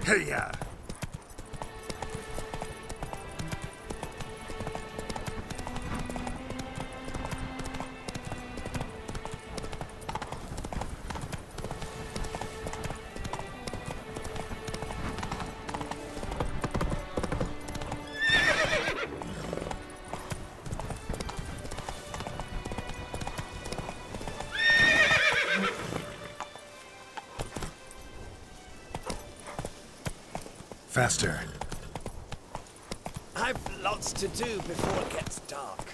Hey-ya! Faster. I've lots to do before it gets dark.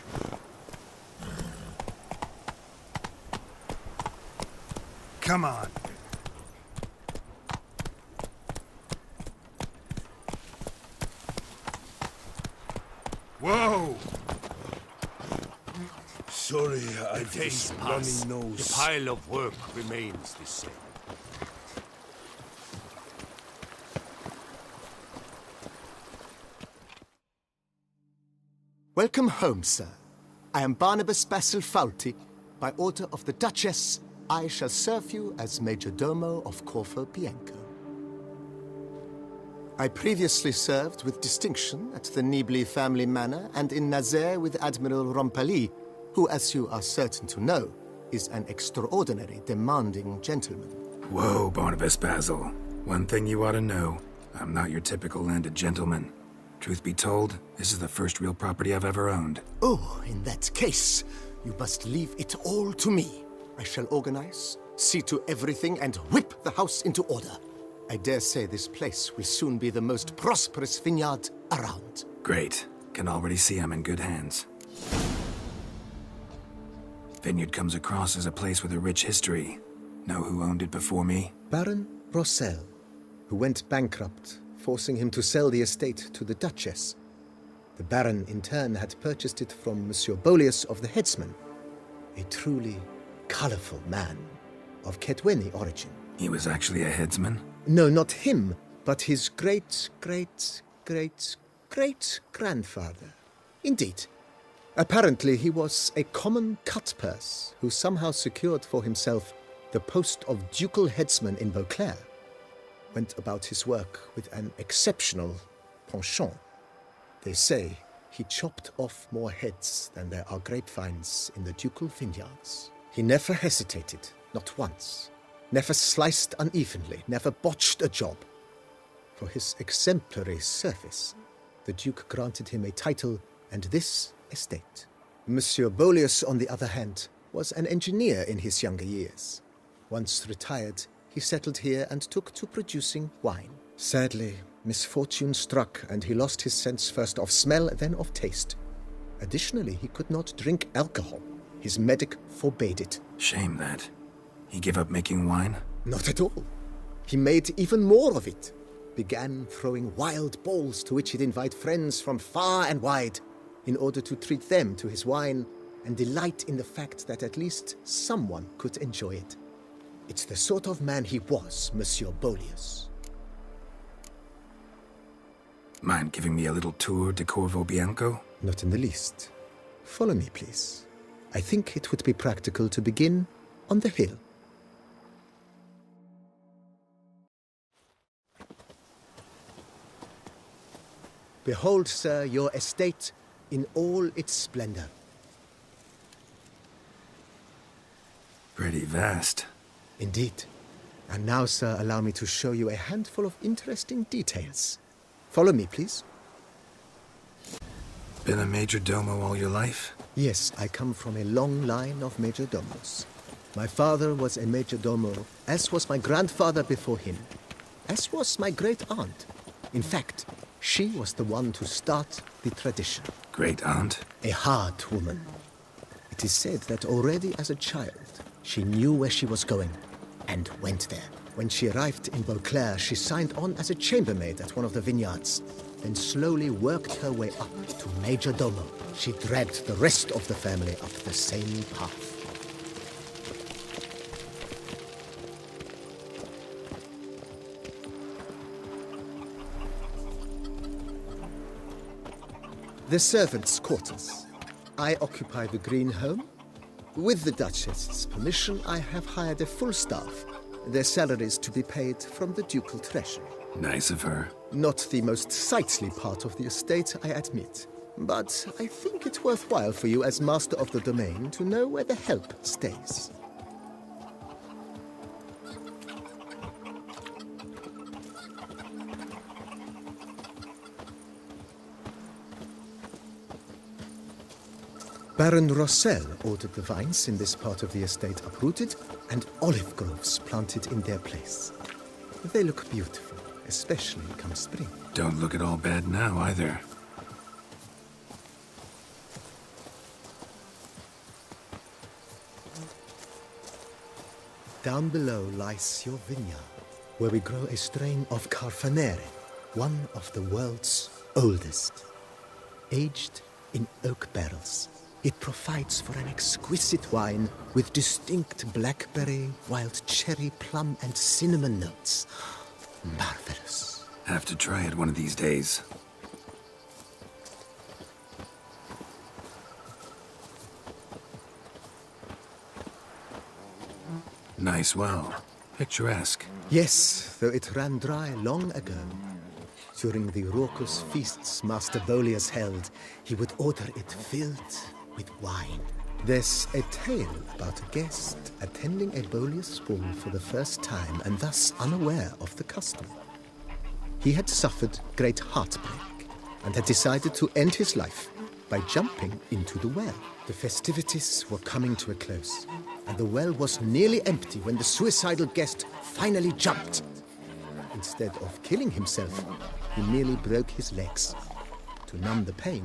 Come on. Whoa! Sorry, I've Days this pass. runny nose. The pile of work remains the same. Welcome home, sir. I am Barnabas Basil Faulty. By order of the Duchess, I shall serve you as Major Domo of Corvo Bianco. I previously served with distinction at the Nibli family manor and in Nazaire with Admiral Rompali, who, as you are certain to know, is an extraordinary demanding gentleman. Whoa, Barnabas Basil. One thing you ought to know. I'm not your typical landed gentleman. Truth be told, this is the first real property I've ever owned. Oh, in that case, you must leave it all to me. I shall organize, see to everything, and whip the house into order. I dare say this place will soon be the most prosperous vineyard around. Great. Can already see I'm in good hands. Vineyard comes across as a place with a rich history. Know who owned it before me? Baron Rossel, who went bankrupt, forcing him to sell the estate to the Duchess. The Baron, in turn, had purchased it from Monsieur Bolius of the Headsman, a truly colorful man of Ketweni origin. He was actually a headsman? No, not him, but his great-great-great-great-grandfather. Indeed. Apparently, he was a common cut-purse who somehow secured for himself the post of ducal headsman in Beauclair. Went about his work with an exceptional penchant. They say he chopped off more heads than there are grapevines in the ducal vineyards. He never hesitated, not once. Never sliced unevenly, never botched a job. For his exemplary service, the Duke granted him a title and this estate. Monsieur Bolius, on the other hand, was an engineer in his younger years. Once retired, he settled here and took to producing wine. Sadly, misfortune struck and he lost his sense first of smell, then of taste. Additionally, he could not drink alcohol. His medic forbade it. Shame that. He gave up making wine? Not at all. He made even more of it. Began throwing wild balls to which he'd invite friends from far and wide in order to treat them to his wine and delight in the fact that at least someone could enjoy it. It's the sort of man he was, Monsieur Bolius. Mind giving me a little tour de Corvo Bianco? Not in the least. Follow me, please. I think it would be practical to begin on the hill. Behold, sir, your estate in all its splendor. Pretty vast. Indeed. And now, sir, allow me to show you a handful of interesting details. Follow me, please. Been a major domo all your life? Yes, I come from a long line of major domos. My father was a major domo, as was my grandfather before him, as was my great-aunt. In fact, she was the one to start the tradition. Great-aunt? A hard woman. It is said that already as a child, she knew where she was going and went there. When she arrived in Beauclair, she signed on as a chambermaid at one of the vineyards, then slowly worked her way up to major domo. She dragged the rest of the family up the same path. The servants' quarters. I occupy the green home. With the Duchess's permission, I have hired a full staff. Their salaries to be paid from the ducal treasury. Nice of her. Not the most sightly part of the estate, I admit. But I think it's worthwhile for you as master of the domain to know where the help stays. Baron Rossel ordered the vines in this part of the estate uprooted and olive groves planted in their place. They look beautiful, especially come spring. Don't look at all bad now, either. Down below lies your vineyard, where we grow a strain of Carfanere, one of the world's oldest. Aged in oak barrels, it provides for an exquisite wine with distinct blackberry, wild cherry, plum, and cinnamon notes. Marvelous. Have to try it one of these days. Nice well. Picturesque. Yes, though it ran dry long ago. During the raucous feasts Master Bolius held, he would order it filled with wine. There's a tale about a guest attending a Bolius ball for the first time and thus unaware of the custom. He had suffered great heartbreak and had decided to end his life by jumping into the well. The festivities were coming to a close, and the well was nearly empty when the suicidal guest finally jumped. Instead of killing himself, he merely broke his legs. To numb the pain,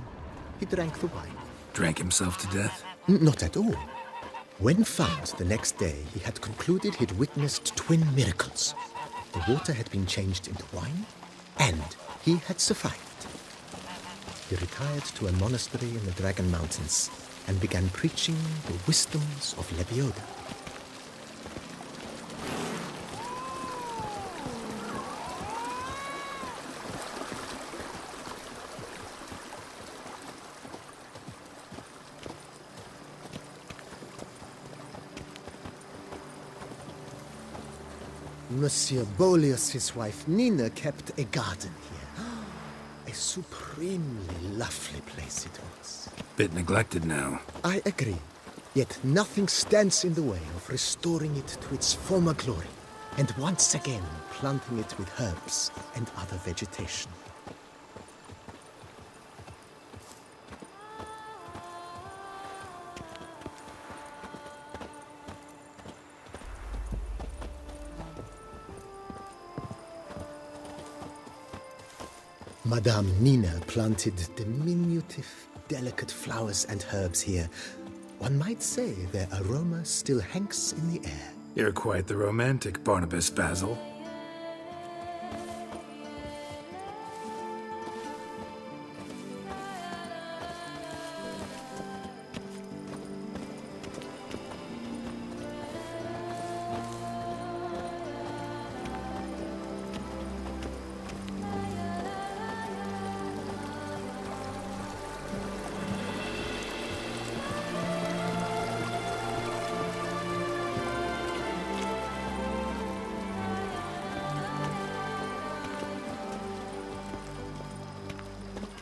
he drank the wine. Drank himself to death? Not at all. When found the next day, he had concluded he'd witnessed twin miracles. The water had been changed into wine, and he had survived. He retired to a monastery in the Dragon Mountains and began preaching the wisdoms of Lebioda. Monsieur Bolius' wife Nina kept a garden here. A supremely lovely place it was. Bit neglected now. I agree. Yet nothing stands in the way of restoring it to its former glory, and once again planting it with herbs and other vegetation. Madame Nina planted diminutive, delicate flowers and herbs here. One might say their aroma still hangs in the air. You're quite the romantic, Barnabas Basil.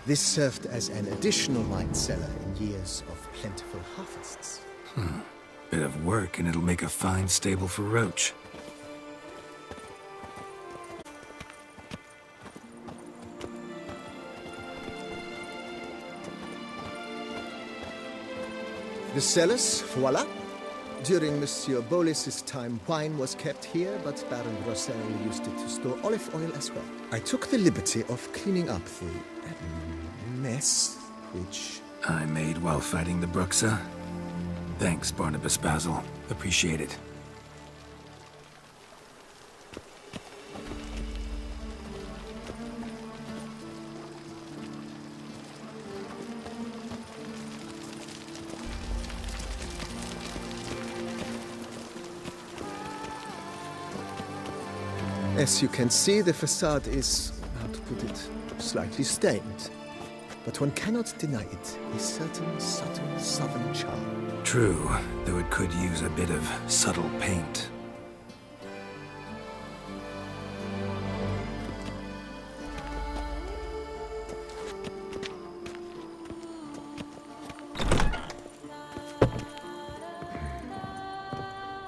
This served as an additional wine cellar in years of plentiful harvests. Bit of work and it'll make a fine stable for Roach. The cellars, voila. During Monsieur Bolis's time, wine was kept here, but Baron Rossel used it to store olive oil as well. I took the liberty of cleaning up the mess, which... I made while fighting the Bruxa. Thanks, Barnabas Basil. Appreciate it. As you can see, the facade is, how to put it, slightly stained. But one cannot deny it, a certain subtle southern charm. True, though it could use a bit of subtle paint.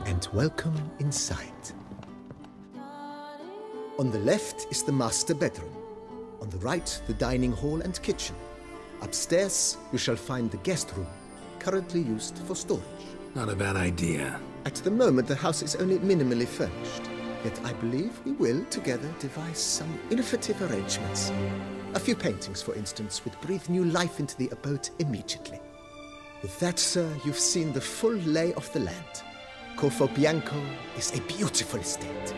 And welcome inside. On the left is the master bedroom. On the right, the dining hall and kitchen. Upstairs, you shall find the guest room, currently used for storage. Not a bad idea. At the moment, the house is only minimally furnished. Yet I believe we will, together, devise some innovative arrangements. A few paintings, for instance, would breathe new life into the abode immediately. With that, sir, you've seen the full lay of the land. Corvo Bianco is a beautiful estate.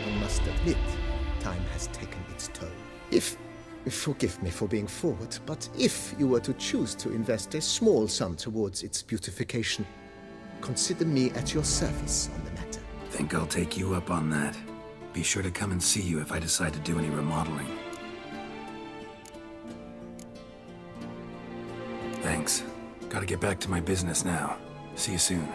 I must admit, time has taken its toll. Forgive me for being forward, but if you were to choose to invest a small sum towards its beautification, consider me at your service on the matter. Think I'll take you up on that. Be sure to come and see you if I decide to do any remodeling. Thanks. Gotta get back to my business now. See you soon.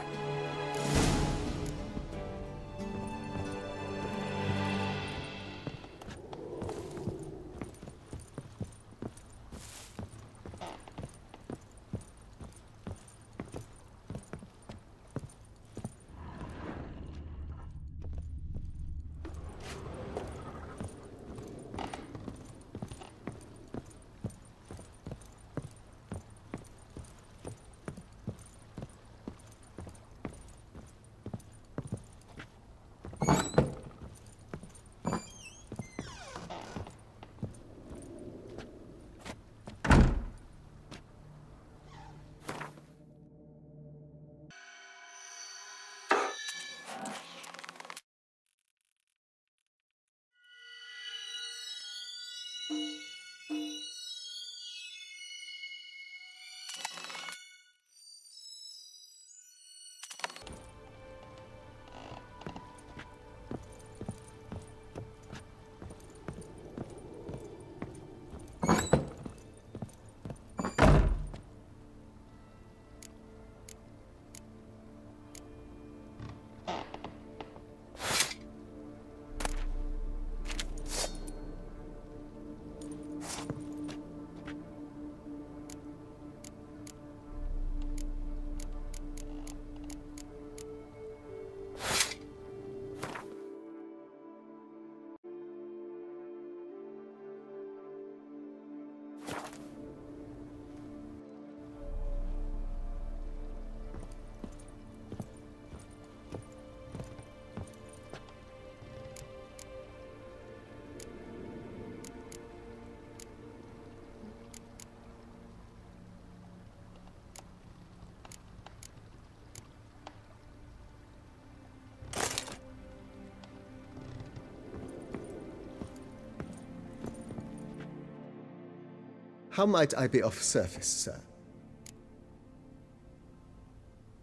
How might I be of service, sir?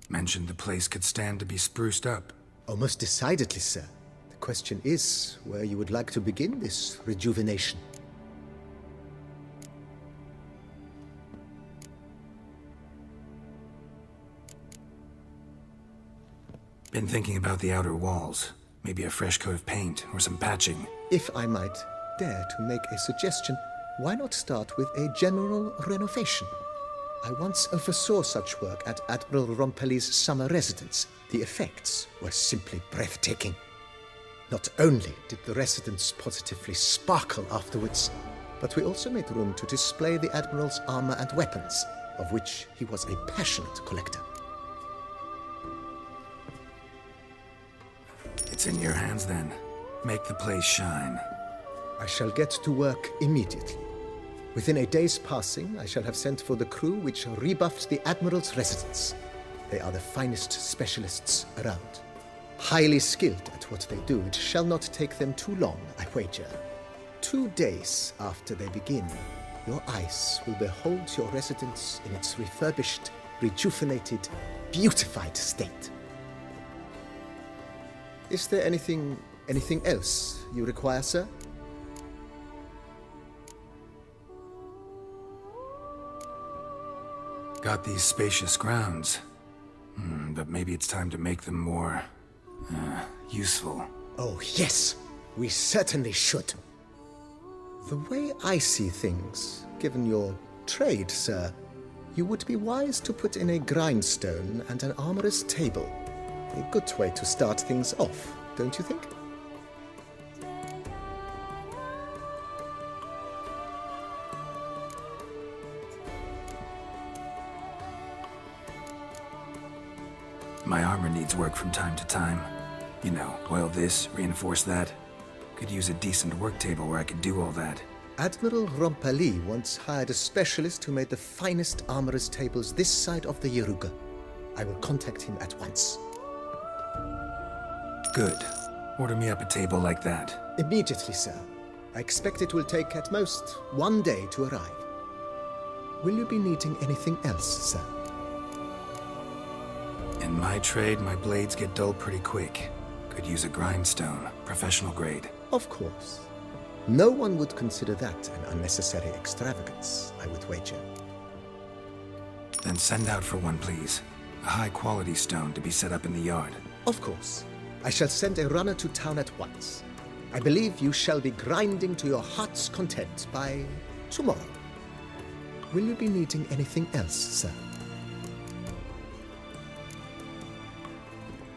Mentioned the place could stand to be spruced up. Oh, most decidedly, sir. The question is where you would like to begin this rejuvenation. Been thinking about the outer walls. Maybe a fresh coat of paint or some patching. If I might dare to make a suggestion, why not start with a general renovation? I once oversaw such work at Admiral Rompelli's summer residence. The effects were simply breathtaking. Not only did the residence positively sparkle afterwards, but we also made room to display the Admiral's armor and weapons, of which he was a passionate collector. It's in your hands then. Make the place shine. I shall get to work immediately. Within a day's passing, I shall have sent for the crew which rebuffed the Admiral's residence. They are the finest specialists around. Highly skilled at what they do, it shall not take them too long, I wager. 2 days after they begin, your eyes will behold your residence in its refurbished, rejuvenated, beautified state. Is there anything else you require, sir? Got these spacious grounds. But maybe it's time to make them more... useful. Oh, yes! We certainly should. The way I see things, given your trade, sir, you would be wise to put in a grindstone and an armorer's table. A good way to start things off, don't you think? My armor needs work from time to time. You know, oil this, reinforce that. Could use a decent work table where I could do all that. Admiral Rompali once hired a specialist who made the finest armorer's tables this side of the Yaruga. I will contact him at once. Good. Order me up a table like that. Immediately, sir. I expect it will take at most 1 day to arrive. Will you be needing anything else, sir? In my trade, my blades get dull pretty quick. Could use a grindstone, professional grade. Of course. No one would consider that an unnecessary extravagance, I would wager. Then send out for one, please. A high-quality stone to be set up in the yard. Of course. I shall send a runner to town at once. I believe you shall be grinding to your heart's content by tomorrow. Will you be needing anything else, sir?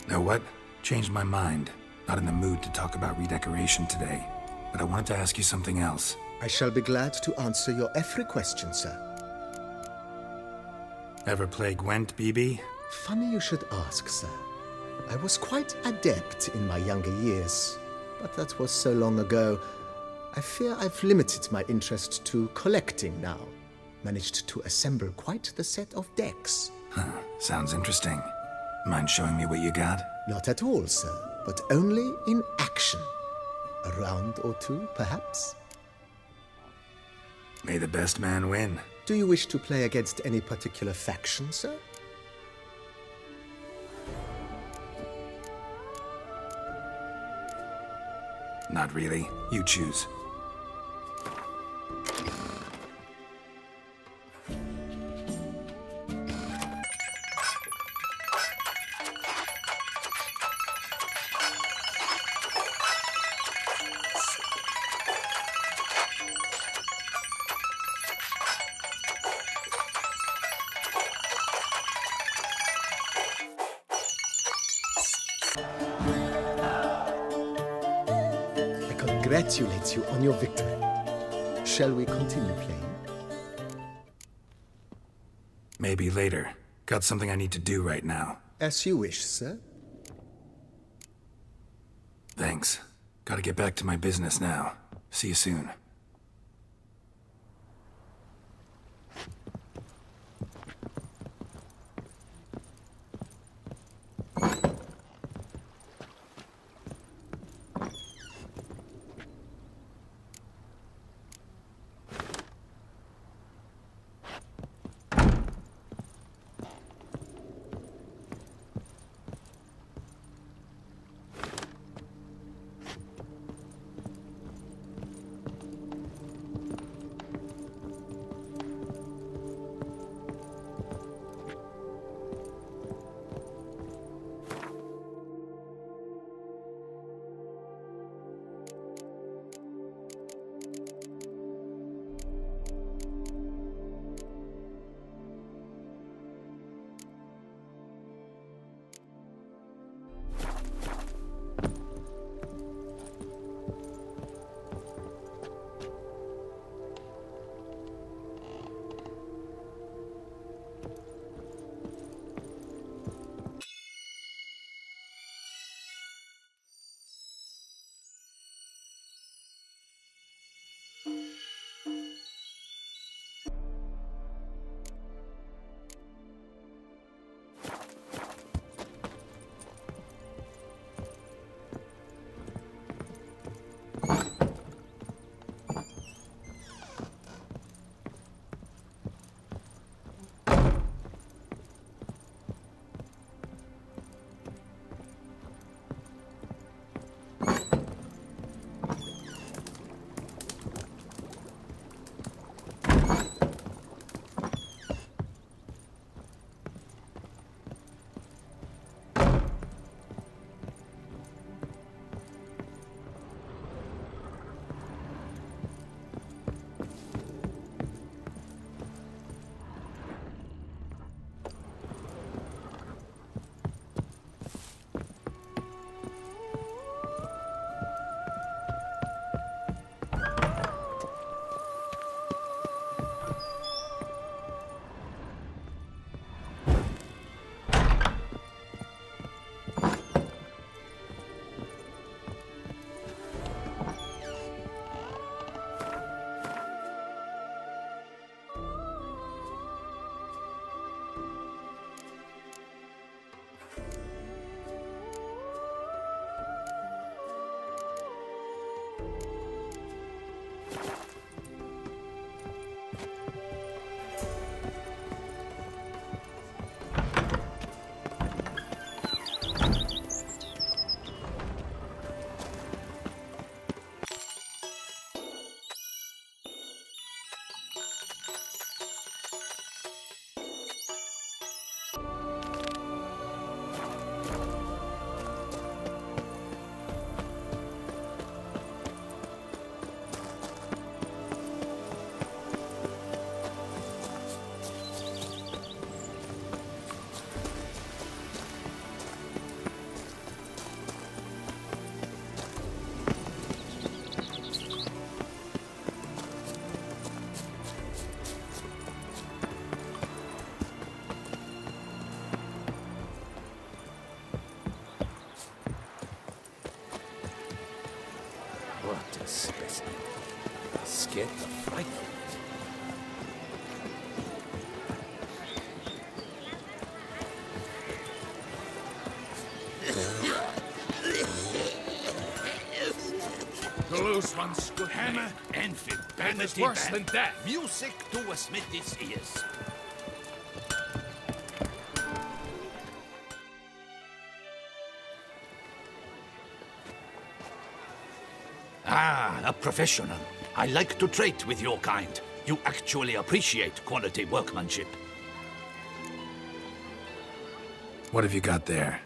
Know what? Changed my mind. Not in the mood to talk about redecoration today. But I wanted to ask you something else. I shall be glad to answer your every question, sir. Ever play Gwent, BB? Funny you should ask, sir. I was quite adept in my younger years, but that was so long ago. I fear I've limited my interest to collecting now. Managed to assemble quite the set of decks. Huh, sounds interesting. Mind showing me what you got? Not at all, sir, but only in action. A round or two, perhaps? May the best man win. Do you wish to play against any particular faction, sir? Not really. You choose. Congratulate you on your victory. Shall we continue playing? Maybe later. Got something I need to do right now. As you wish, sir. Thanks. Gotta get back to my business now. See you soon. Those ones good hammer and fit. And it's worse than that. Music to a smithy's ears. Ah, a professional. I like to trade with your kind. You actually appreciate quality workmanship. What have you got there?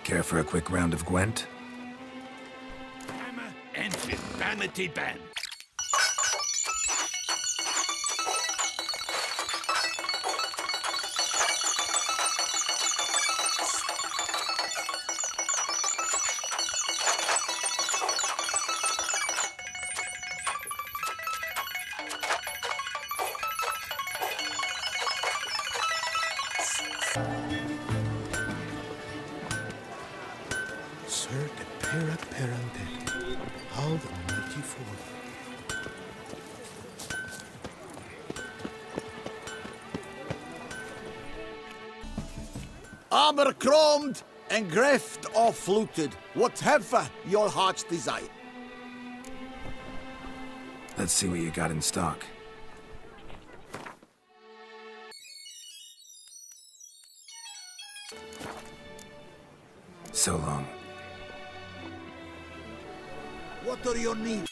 Care for a quick round of Gwent? Hammer and fit. Vanity band. Sir de Pera Perante, how the mighty fall. Armor chromed and greft or fluted, whatever your heart's desire. Let's see what you got in stock. So long. What are your needs?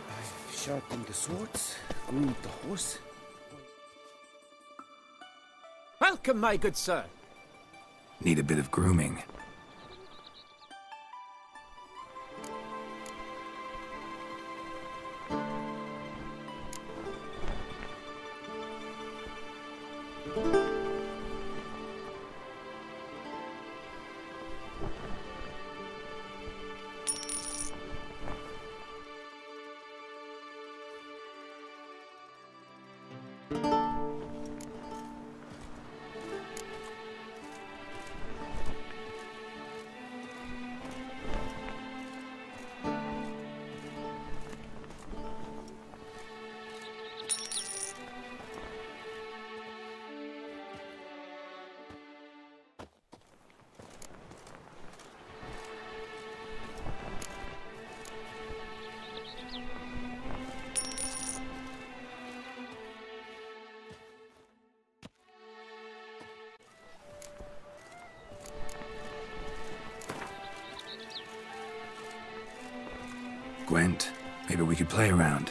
I've sharpened the swords, groomed the horse. Welcome, my good sir. Need a bit of grooming. Gwent, maybe we could play around.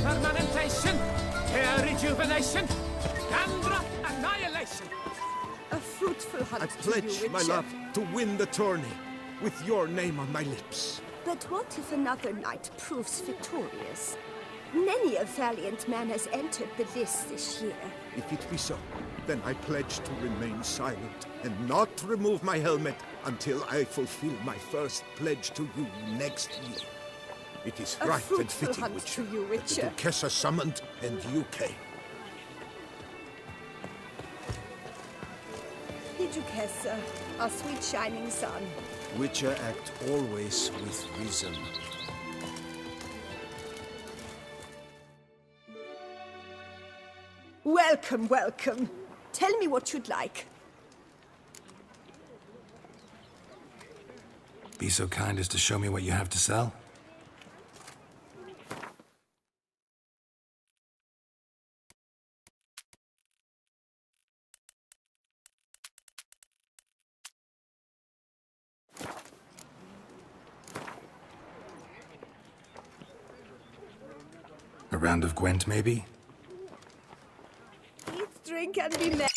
Permanentation, hair rejuvenation, dandruff annihilation. A fruitful hunt I to pledge you, my Witcher. love to win the tourney, with your name on my lips. But what if another knight proves victorious? Many a valiant man has entered the list this year. If it be so, then I pledge to remain silent and not remove my helmet until I fulfill my first pledge to you next year. It is A right and fruitful fitting, hunt Witcher, to you, that the Witcher. Duchessa summoned and you came. The Duchessa, our sweet shining sun. Witcher act always with reason. Welcome, welcome. Tell me what you'd like. Be so kind as to show me what you have to sell? A round of Gwent, maybe? Eat, drink, and be merry.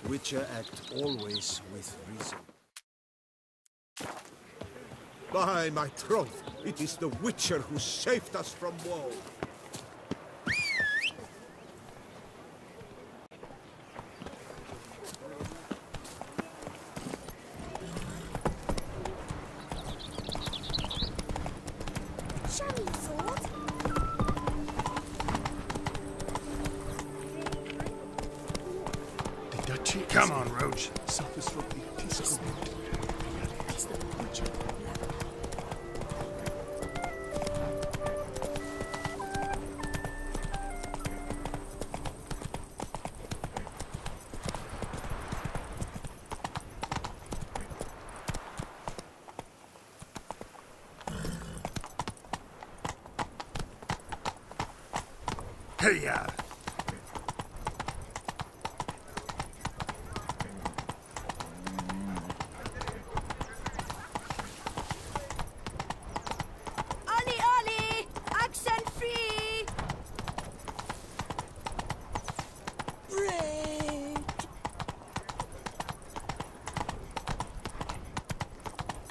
Witcher act always with reason. By my troth, it is the Witcher who saved us from woe. Come on, Roach. Hey, ya.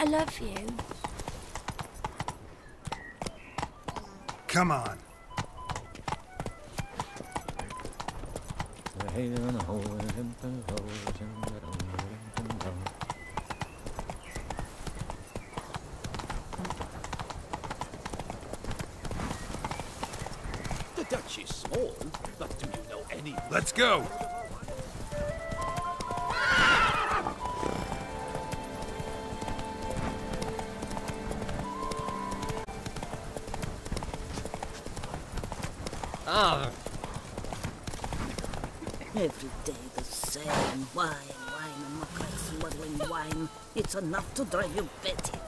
I love you. Come on. The Dutch is small, but do you know any? Let's go. Every day the same. Wine, and more like swirling wine. It's enough to drive you batty.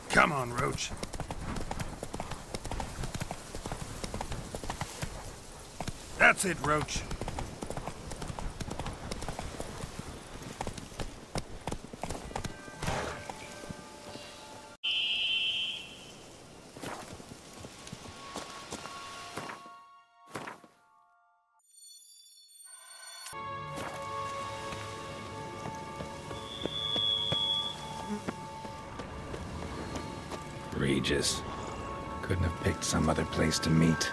Come on, Roach. That's it, Roach. Regis. Couldn't have picked some other place to meet.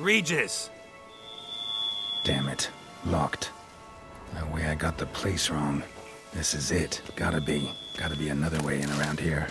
Regis! Damn it. Locked. No way I got the place wrong. This is it. Gotta be another way in around here.